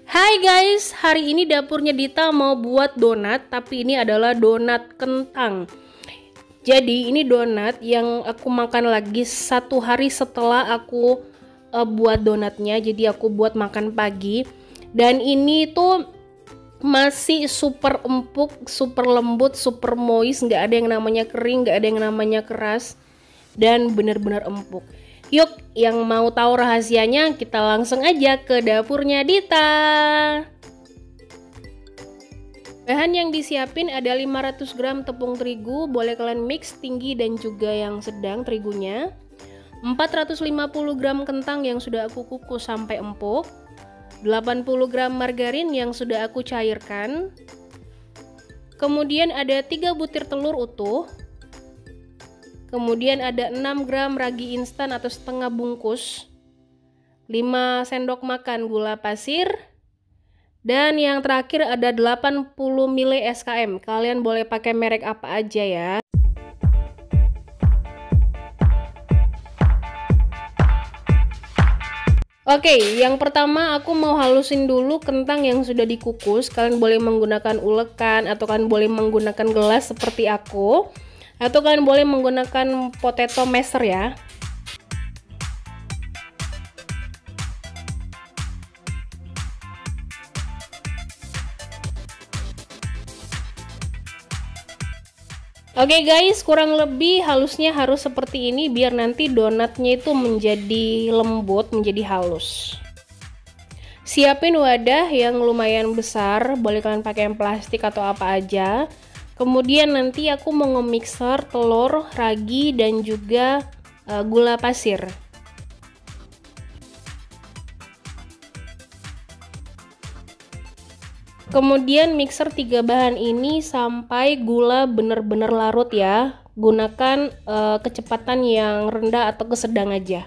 Hai guys, hari ini dapurnya Dita mau buat donat, tapi ini adalah donat kentang. Jadi ini donat yang aku makan lagi satu hari setelah aku buat donatnya. Jadi aku buat makan pagi. Dan ini tuh masih super empuk, super lembut, super moist, nggak ada yang namanya kering, nggak ada yang namanya keras, dan benar-benar empuk. Yuk, yang mau tahu rahasianya kita langsung aja ke dapurnya Dita. Bahan yang disiapin ada 500 gram tepung terigu, boleh kalian mix tinggi dan juga yang sedang terigunya. 450 gram kentang yang sudah aku kukus sampai empuk. 80 gram margarin yang sudah aku cairkan. Kemudian ada 3 butir telur utuh. Kemudian ada 6 gram ragi instan atau setengah bungkus. 5 sendok makan gula pasir. Dan yang terakhir ada 80 ml SKM. Kalian boleh pakai merek apa aja ya. Oke, yang pertama aku mau halusin dulu kentang yang sudah dikukus. Kalian boleh menggunakan ulekan atau kalian boleh menggunakan gelas seperti aku. Atau kalian boleh menggunakan potato masher ya. Oke guys, kurang lebih halusnya harus seperti ini biar nanti donatnya itu menjadi lembut, menjadi halus. Siapin wadah yang lumayan besar, boleh kalian pakai yang plastik atau apa aja. Kemudian nanti aku mau nge-mixer telur, ragi, dan juga gula pasir. Kemudian mixer 3 bahan ini sampai gula benar-benar larut ya. Gunakan kecepatan yang rendah atau sedang aja.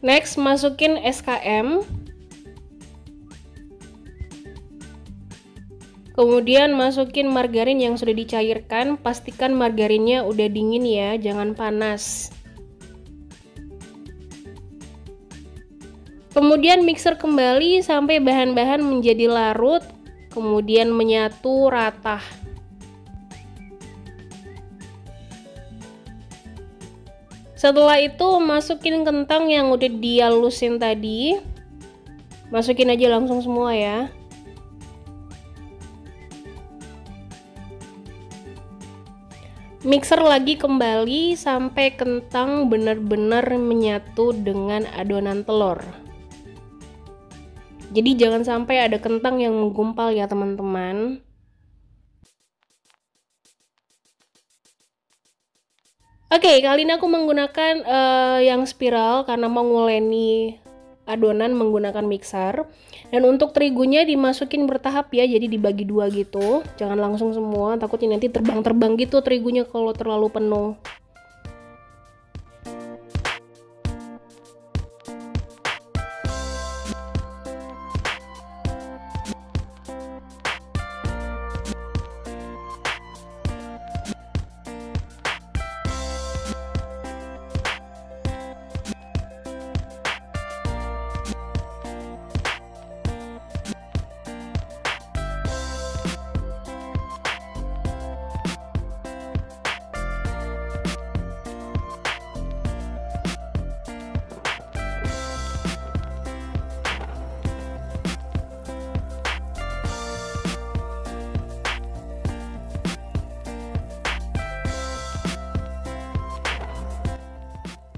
Next, masukin SKM. Kemudian masukin margarin yang sudah dicairkan, pastikan margarinnya udah dingin ya, jangan panas. Kemudian mixer kembali sampai bahan-bahan menjadi larut, kemudian menyatu rata. Setelah itu masukin kentang yang udah dihalusin tadi. Masukin aja langsung semua ya. Mixer lagi kembali sampai kentang benar-benar menyatu dengan adonan telur. Jadi jangan sampai ada kentang yang menggumpal ya teman-teman. Oke, kali ini aku menggunakan yang spiral karena mau nguleni adonan menggunakan mixer. Dan untuk terigunya dimasukin bertahap ya, jadi dibagi dua gitu, jangan langsung semua, takutnya nanti terbang-terbang gitu terigunya kalau terlalu penuh.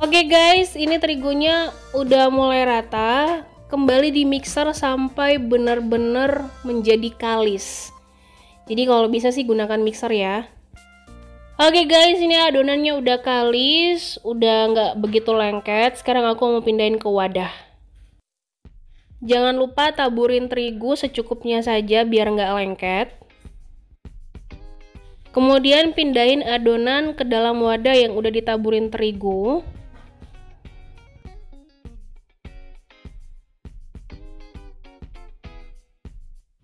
Oke guys, ini terigunya udah mulai rata. Kembali di mixer sampai benar-benar menjadi kalis. Jadi kalau bisa sih gunakan mixer ya. Oke guys, ini adonannya udah kalis, udah nggak begitu lengket. Sekarang aku mau pindahin ke wadah. Jangan lupa taburin terigu secukupnya saja biar nggak lengket. Kemudian pindahin adonan ke dalam wadah yang udah ditaburin terigu.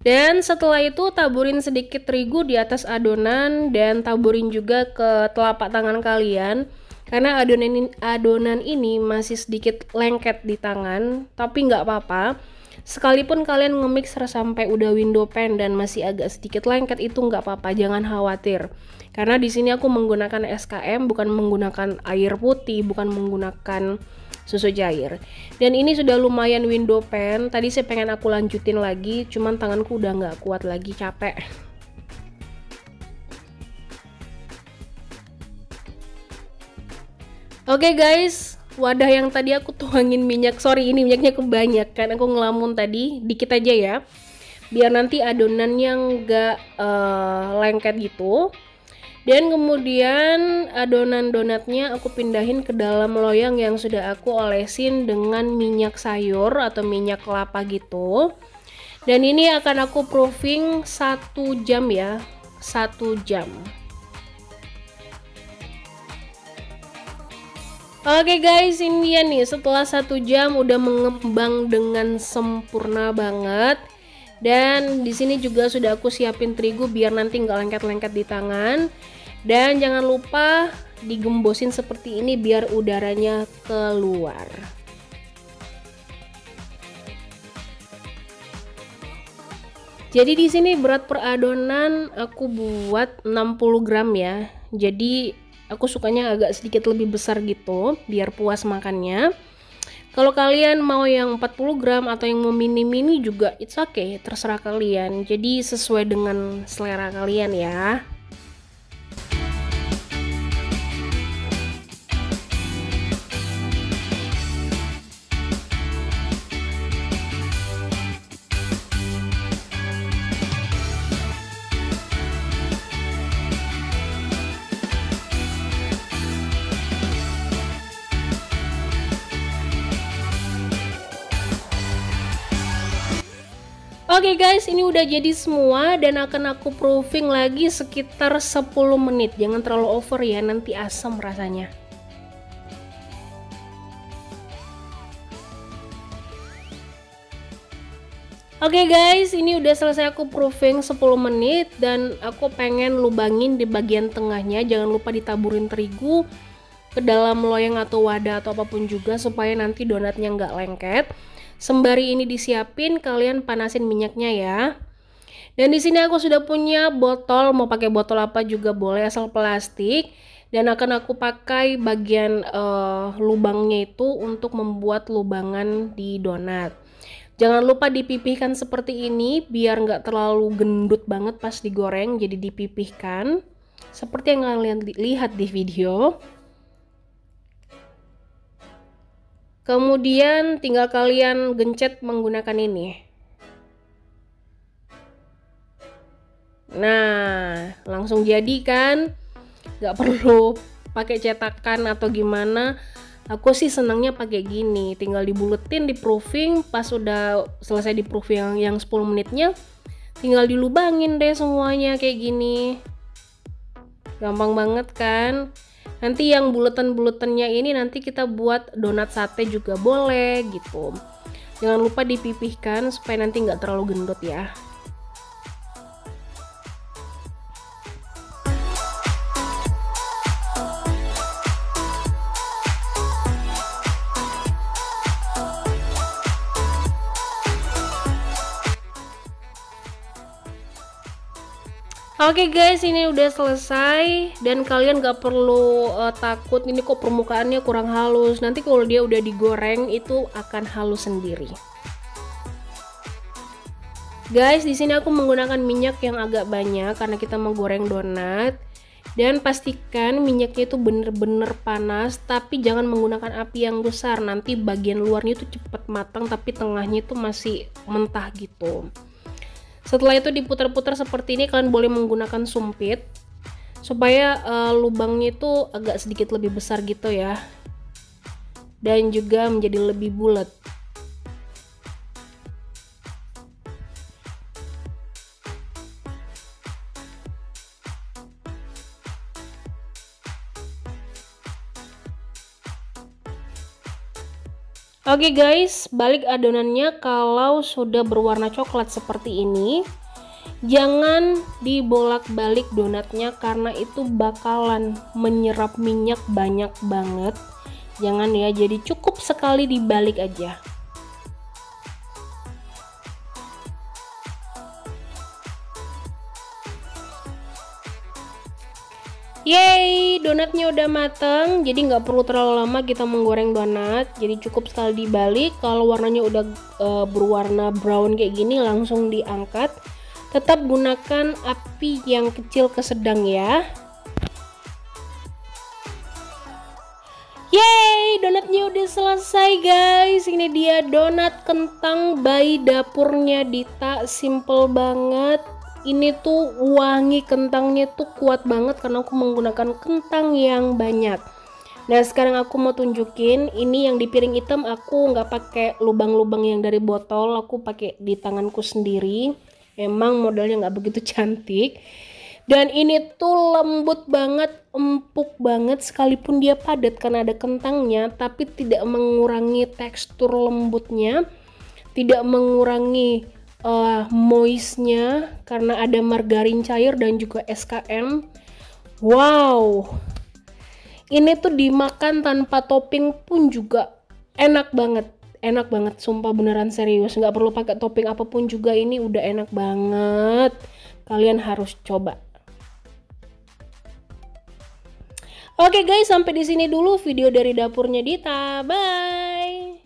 Dan setelah itu taburin sedikit terigu di atas adonan dan taburin juga ke telapak tangan kalian. Karena adonan ini masih sedikit lengket di tangan, tapi nggak apa-apa. Sekalipun kalian nge-mix sampai udah window pan dan masih agak sedikit lengket, itu nggak apa-apa, jangan khawatir. Karena di sini aku menggunakan SKM, bukan menggunakan air putih, bukan menggunakan susu cair. Dan ini sudah lumayan window pan. Tadi saya pengen aku lanjutin lagi, cuman tanganku udah nggak kuat lagi, capek. Oke guys, wadah yang tadi aku tuangin minyak, sorry ini minyaknya kebanyakan, aku ngelamun tadi, dikit aja ya, biar nanti adonannya nggak lengket gitu. Dan kemudian adonan donatnya aku pindahin ke dalam loyang yang sudah aku olesin dengan minyak sayur atau minyak kelapa gitu. Dan ini akan aku proofing 1 jam ya, 1 jam. Oke guys, ini ya nih, setelah 1 jam udah mengembang dengan sempurna banget. Dan di sini juga sudah aku siapin terigu biar nanti nggak lengket-lengket di tangan. Dan jangan lupa digembosin seperti ini biar udaranya keluar. Jadi di sini berat per adonan aku buat 60 gram ya. Jadi aku sukanya agak sedikit lebih besar gitu biar puas makannya. Kalau kalian mau yang 40 gram atau yang mau mini-mini juga it's okay, terserah kalian. Jadi sesuai dengan selera kalian ya. Oke guys, ini udah jadi semua dan akan aku proofing lagi sekitar 10 menit. Jangan terlalu over ya, nanti asam rasanya. Oke guys, ini udah selesai aku proofing 10 menit dan aku pengen lubangin di bagian tengahnya. Jangan lupa ditaburin terigu ke dalam loyang atau wadah atau apapun juga supaya nanti donatnya nggak lengket. Sembari ini disiapin, kalian panasin minyaknya ya. Dan di sini aku sudah punya botol, mau pakai botol apa juga boleh asal plastik. Dan akan aku pakai bagian lubangnya itu untuk membuat lubangan di donat. Jangan lupa dipipihkan seperti ini biar nggak terlalu gendut banget pas digoreng. Jadi dipipihkan seperti yang kalian lihat di video. Kemudian tinggal kalian gencet menggunakan ini. Nah, langsung jadi kan? Gak perlu pakai cetakan atau gimana. Aku sih senangnya pakai gini. Tinggal dibuletin, di proofing. Pas udah selesai di proofing yang 10 menitnya, tinggal dilubangin deh semuanya kayak gini. Gampang banget kan? Nanti yang buletan-buletannya ini nanti kita buat donat sate juga boleh gitu. Jangan lupa dipipihkan supaya nanti nggak terlalu gendut ya. Oke guys, ini udah selesai dan kalian gak perlu takut ini kok permukaannya kurang halus. Nanti kalau dia udah digoreng itu akan halus sendiri. Guys, di sini aku menggunakan minyak yang agak banyak karena kita mau goreng donat. Dan pastikan minyaknya itu bener-bener panas, tapi jangan menggunakan api yang besar. Nanti bagian luarnya itu cepet matang tapi tengahnya itu masih mentah gitu. Setelah itu diputar-putar seperti ini, kalian boleh menggunakan sumpit supaya lubangnya itu agak sedikit lebih besar gitu ya, dan juga menjadi lebih bulat. Oke guys, balik adonannya. Kalau sudah berwarna coklat seperti ini, jangan dibolak-balik donatnya karena itu bakalan menyerap minyak banyak banget. Jangan ya, jadi cukup sekali dibalik aja. Yeay, donatnya udah mateng, jadi nggak perlu terlalu lama kita menggoreng donat. Jadi cukup sekali dibalik. Kalau warnanya udah berwarna brown kayak gini, langsung diangkat. Tetap gunakan api yang kecil ke sedang ya. Yeay, donatnya udah selesai guys. Ini dia donat kentang by dapurnya Dita. Simple banget. Ini tuh wangi kentangnya tuh kuat banget karena aku menggunakan kentang yang banyak. Nah sekarang aku mau tunjukin, ini yang di piring hitam aku nggak pakai lubang-lubang yang dari botol, aku pakai di tanganku sendiri. Emang modelnya nggak begitu cantik. Dan ini tuh lembut banget, empuk banget, sekalipun dia padat karena ada kentangnya, tapi tidak mengurangi tekstur lembutnya, tidak mengurangi moistnya karena ada margarin cair dan juga SKM. Wow, ini tuh dimakan tanpa topping pun juga enak banget, sumpah beneran serius, nggak perlu pakai topping apapun juga, ini udah enak banget. Kalian harus coba. Oke guys, sampai di sini dulu video dari dapurnya Dita. Bye.